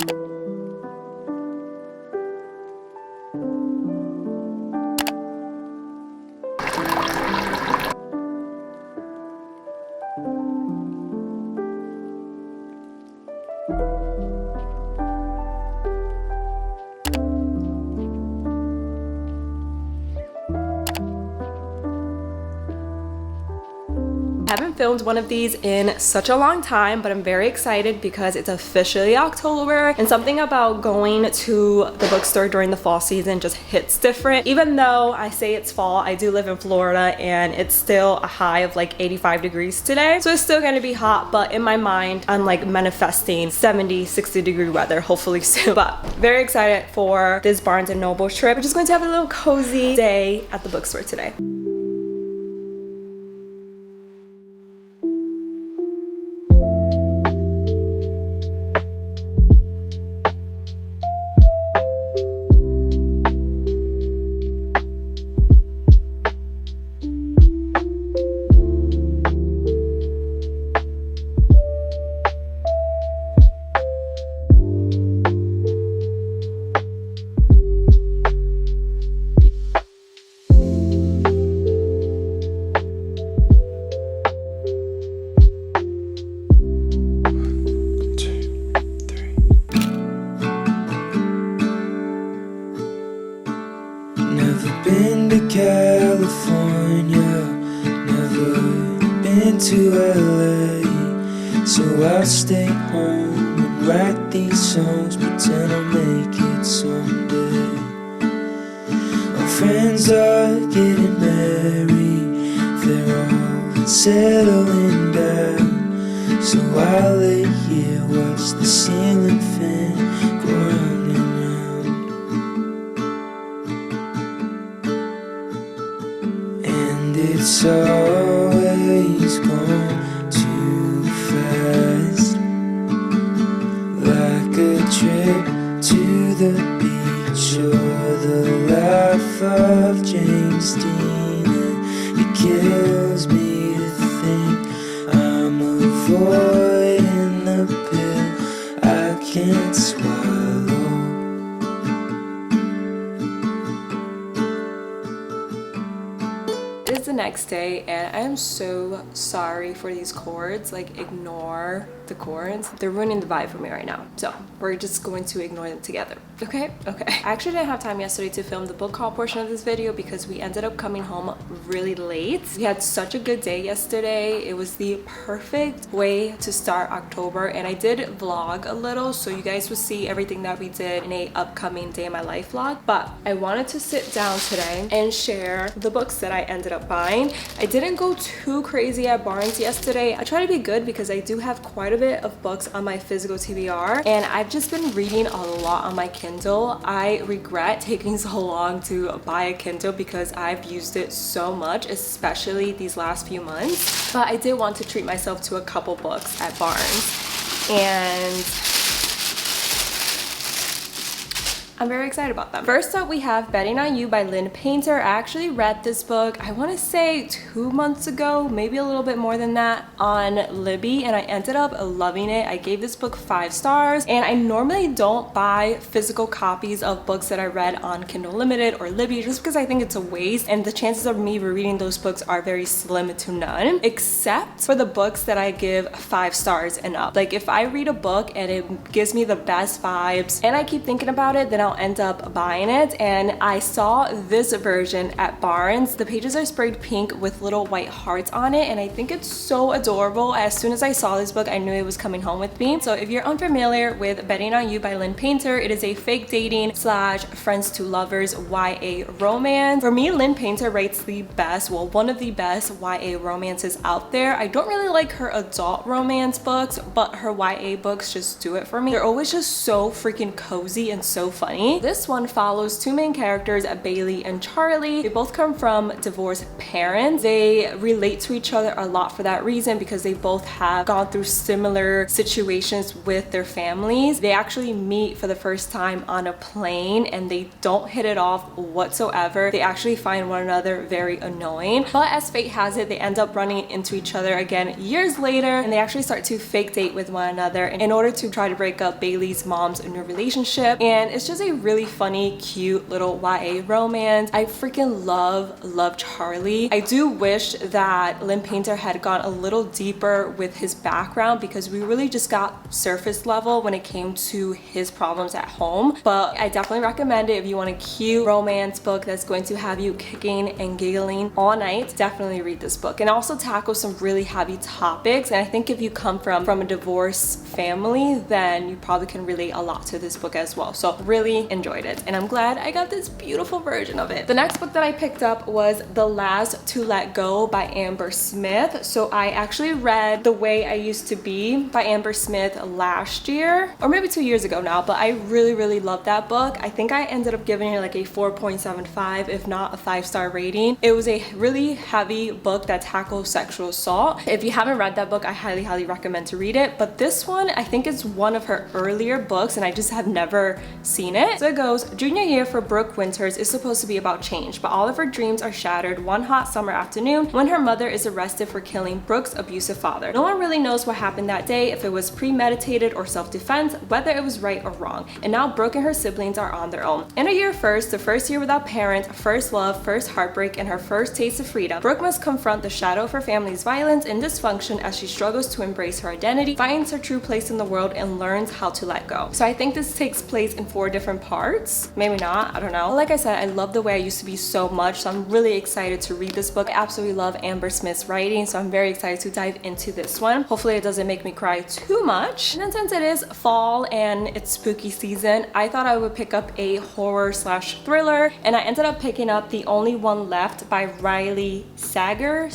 I haven't filmed one of these in such a long time, but I'm very excited because it's officially October, and something about going to the bookstore during the fall season just hits different. Even though I say it's fall, I do live in Florida and it's still a high of like 85 degrees today, so it's still gonna be hot, but in my mind I'm like manifesting 70-60 degree weather hopefully soon. But very excited for this Barnes & Noble trip. We're just going to have a little cozy day at the bookstore today. Been to California, never been to LA, so I'll stay home and write these songs, pretend I'll make it someday. My friends are getting married, they're all settling down, so I lay here, watch the ceiling fan go round and round. It's always gone too fast, like a trip to the beach or the life of James Dean. And it kills me to think I'm avoiding the pill I can't swallow. It's the next day and I am so sorry for these cords. Like, ignore the cords, they're ruining the vibe for me right now, so we're just going to ignore them together. Okay. I actually didn't have time yesterday to film the book haul portion of this video because we ended up coming home really late. We had such a good day yesterday. It was the perfect way to start October, and I did vlog a little, so you guys will see everything that we did in a upcoming day in my life vlog. But I wanted to sit down today and share the books that I ended up buying. I didn't go too crazy at Barnes yesterday. I try to be good because I do have quite a bit of books on my physical TBR, and I've just been reading a lot on my Kindle. I regret taking so long to buy a Kindle because I've used it so much, especially these last few months. But I did want to treat myself to a couple books at Barnes, and I'm very excited about them. First up, we have Betting on You by Lynn Painter. I actually read this book, I want to say 2 months ago, maybe a little bit more than that, on Libby, and I ended up loving it. I gave this book 5 stars, and I normally don't buy physical copies of books that I read on Kindle Limited or Libby just because I think it's a waste, and the chances of me rereading those books are very slim to none, except for the books that I give 5 stars and up. Like, if I read a book and it gives me the best vibes and I keep thinking about it, then I'll end up buying it. And I saw this version at Barnes. The pages are sprayed pink with little white hearts on it, and I think it's so adorable. As soon as I saw this book, I knew it was coming home with me. So if you're unfamiliar with Betting on You by Lynn Painter, it is a fake dating / friends to lovers YA romance. For me, Lynn Painter writes the best, well, one of the best YA romances out there. I don't really like her adult romance books, but her YA books just do it for me. They're always just so freaking cozy and so funny. funny. This one follows two main characters, Bailey and Charlie. They both come from divorced parents. They relate to each other a lot for that reason because they both have gone through similar situations with their families. They actually meet for the first time on a plane and they don't hit it off whatsoever. They actually find one another very annoying, but as fate has it, they end up running into each other again years later, and they actually start to fake date with one another in order to try to break up Bailey's mom's new relationship. And it's just a really funny, cute little YA romance. I freaking love Charlie. I do wish that Lynn Painter had gone a little deeper with his background because we really just got surface level when it came to his problems at home. But I definitely recommend it if you want a cute romance book that's going to have you kicking and giggling all night. Definitely read this book, and also tackles some really heavy topics. And I think if you come from a divorce family, then you probably can relate a lot to this book as well. So really enjoyed it, and I'm glad I got this beautiful version of it. The next book that I picked up was The Last to Let Go by Amber Smith. So I actually read The Way I Used to Be by Amber Smith last year, or maybe 2 years ago now, but I really loved that book. I think I ended up giving it like a 4.75, if not a 5-star rating. It was a really heavy book that tackles sexual assault. If you haven't read that book, I highly recommend to read it. But this one, I think it's one of her earlier books and I just have never seen it. So it goes, junior year for Brooke Winters is supposed to be about change, but all of her dreams are shattered one hot summer afternoon when her mother is arrested for killing Brooke's abusive father. No one really knows what happened that day, if it was premeditated or self-defense, whether it was right or wrong. And now Brooke and her siblings are on their own. In a year first, the first year without parents, first love, first heartbreak, and her first taste of freedom, Brooke must confront the shadow of her family's violence and dysfunction as she struggles to embrace her identity, finds her true place in the world, and learns how to let go. So I think this takes place in 4 different parts. Maybe not, I don't know. Like I said, I love The Way I Used to Be so much, so I'm really excited to read this book. I absolutely love Amber Smith's writing, so I'm very excited to dive into this one. Hopefully it doesn't make me cry too much. And then since it is fall and it's spooky season, I thought I would pick up a horror/thriller, and I ended up picking up The Only One Left by Riley Sager.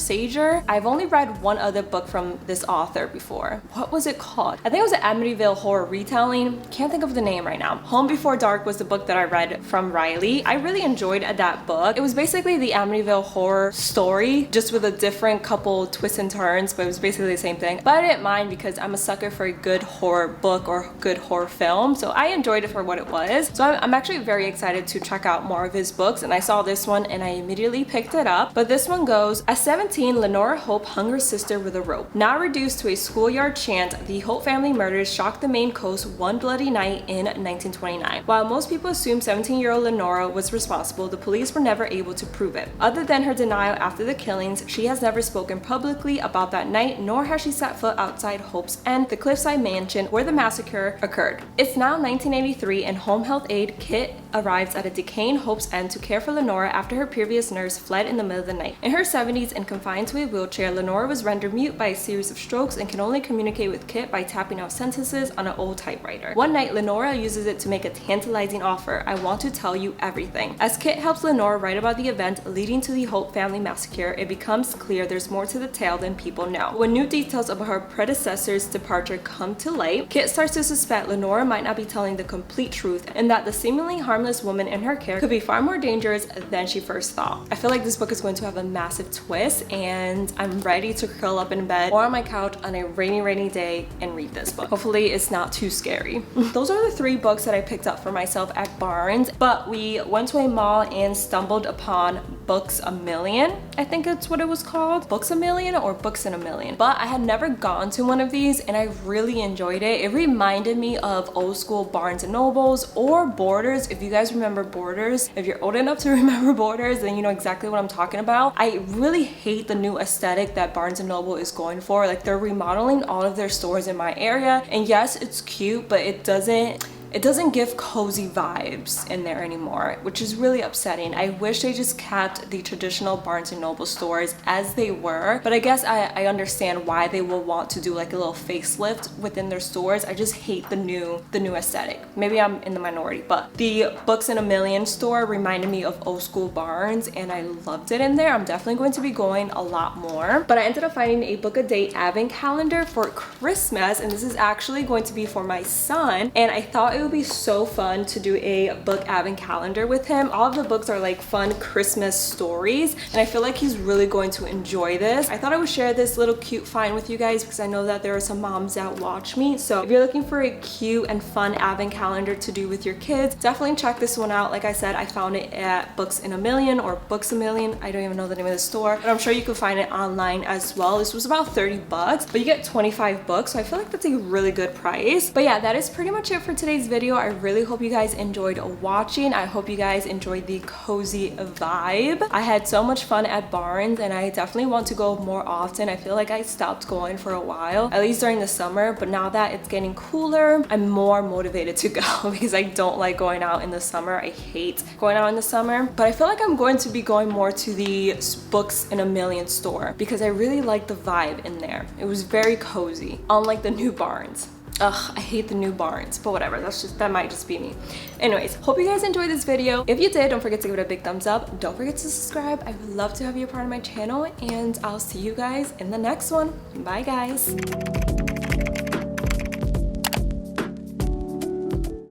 I've only read one other book from this author before. What was it called? I think it was an Amityville horror retelling. Can't think of the name right now. Home Before Dark was the book that I read from Riley. I really enjoyed that book. It was basically the Amityville horror story, just with a different couple twists and turns, but it was basically the same thing. But I didn't mind because I'm a sucker for a good horror book or good horror film, so I enjoyed it for what it was. So I'm actually very excited to check out more of his books, and I saw this one and I immediately picked it up. But this one goes, at 17, Lenora Hope hung her sister with a rope. Now reduced to a schoolyard chant, the Hope family murders shocked the Maine coast one bloody night in 1929. While most people assume 17-year-old Lenora was responsible, the police were never able to prove it. Other than her denial after the killings, she has never spoken publicly about that night, nor has she set foot outside Hope's End, the cliffside mansion where the massacre occurred. It's now 1983 and home health aide Kit arrives at a decaying Hope's End to care for Lenora after her previous nurse fled in the middle of the night. In her 70s and confined to a wheelchair, Lenora was rendered mute by a series of strokes and can only communicate with Kit by tapping out sentences on an old typewriter. One night, Lenora uses it to make a tantalizing offer: I want to tell you everything. As Kit helps Lenora write about the event leading to the Hope family massacre, it becomes clear there's more to the tale than people know. When new details about her predecessor's departure come to light, Kit starts to suspect Lenora might not be telling the complete truth and that the seemingly harmless woman in her care could be far more dangerous than she first thought. I feel like this book is going to have a massive twist, and I'm ready to curl up in bed or on my couch on a rainy day and read this book. Hopefully it's not too scary. Those are the 3 books that I picked up for myself at Barnes, but we went to a mall and stumbled upon Books A Million. I think it's what it was called. Books A Million or Books in a Million. But I had never gone to one of these and I really enjoyed it. It reminded me of old school Barnes and Nobles or Borders. If you guys remember Borders, if you're old enough to remember Borders, then you know exactly what I'm talking about. I really hate the new aesthetic that Barnes and Noble is going for. Like, they're remodeling all of their stores in my area, and yes, it's cute, but it doesn't give cozy vibes in there anymore, which is really upsetting. I wish they just kept the traditional Barnes & Noble stores as they were, but I guess I understand why they will want to do like a little facelift within their stores. I just hate the new aesthetic. Maybe I'm in the minority, but the Books in a Million store reminded me of old school Barnes and I loved it in there. I'm definitely going to be going a lot more, but I ended up finding a Book a Day advent calendar for Christmas, and this is actually going to be for my son, and I thought it would be so fun to do a book advent calendar with him. All of the books are like fun Christmas stories, and I feel like he's really going to enjoy this. I thought I would share this little cute find with you guys because I know that there are some moms that watch me. So if you're looking for a cute and fun advent calendar to do with your kids, definitely check this one out. Like I said, I found it at Books in a Million or Books a Million. I don't even know the name of the store, but I'm sure you can find it online as well. This was about 30 bucks, but you get 25 books, so I feel like that's a really good price. But yeah, that is pretty much it for today's video. I really hope you guys enjoyed watching. I hope you guys enjoyed the cozy vibe. I had so much fun at Barnes, and I definitely want to go more often. I feel like I stopped going for a while, at least during the summer, but now that it's getting cooler, I'm more motivated to go because I don't like going out in the summer. I hate going out in the summer, but I feel like I'm going to be going more to the Books in a Million store because I really like the vibe in there. It was very cozy, unlike the new Barnes. Ugh, I hate the new Barnes, but whatever, that might just be me. Anyways, hope you guys enjoyed this video. If you did, don't forget to give it a big thumbs up. Don't forget to subscribe. I would love to have you a part of my channel, and I'll see you guys in the next one. Bye guys.